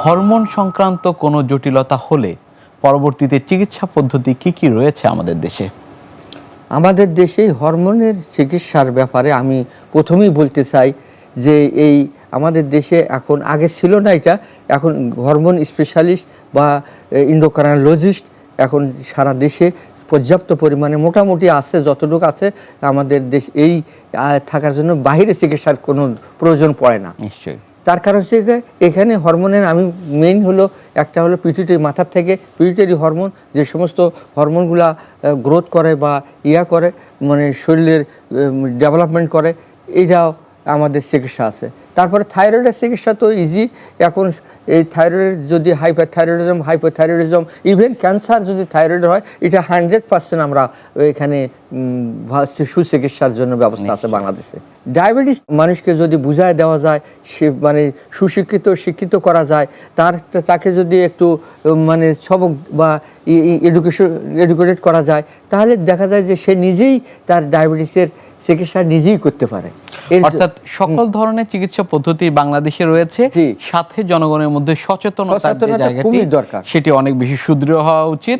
Hormone সংক্রান্ত কোনো জটিলতা হলে পরবর্তীতে চিকিৎসা পদ্ধতি কি কি রয়েছে আমাদের দেশে? আমাদের দেশে হরমোনের চিকিৎসার ব্যাপারে আমি প্রথমেই বলতে চাই যে এই আমাদের দেশে এখন আগে ছিল না এটা, এখন হরমোন স্পেশালিস্ট বা এন্ডোক্রাইনোলজিস্ট এখন সারা দেশে পর্যাপ্ত পরিমাণে মোটামুটি আছে, যতটুকু আছে আমাদের দেশ এই থাকার জন্য বাইরে চিকিৎসার কোনো প্রয়োজন পড়ে না। নিশ্চয়ই। তার কারণ হচ্ছে এখানে হরমোনের আমি মেইন হলো একটা হলো পিটুইটারি, মাথার থেকে পিটুইটারি হরমোন, যে সমস্ত হরমোনগুলা গ্রোথ করে বা করে মানে শরীরের ডেভেলপমেন্ট করে, এইটাও আমাদের চিকিৎসা আছে। তারপরে থাইরয়েডের চিকিৎসা তো ইজি এখন, এই থাইরয়েড যদি হাইপোথাইরয়েডিজম ইভেন ক্যান্সার যদি থাইরয়েডের হয়, এটা 100% আমরা এখানে সুচিকিৎসার জন্য ব্যবস্থা আছে বাংলাদেশে। ডায়াবেটিস মানুষকে যদি বুঝায় দেওয়া যায়, সে মানে শিক্ষিত করা যায়, তাকে যদি একটু মানে সবক বা এডুকেটেড করা যায়, তাহলে দেখা যায় যে সে নিজেই তার ডায়াবেটিসের চিকিৎসা নিজেই করতে পারে। অর্থাৎ সকল ধরনের চিকিৎসা পদ্ধতি বাংলাদেশে রয়েছে, সাথে জনগণের মধ্যে সচেতনতা খুবই দরকার, সেটি অনেক বেশি সুদৃঢ় হওয়া উচিত।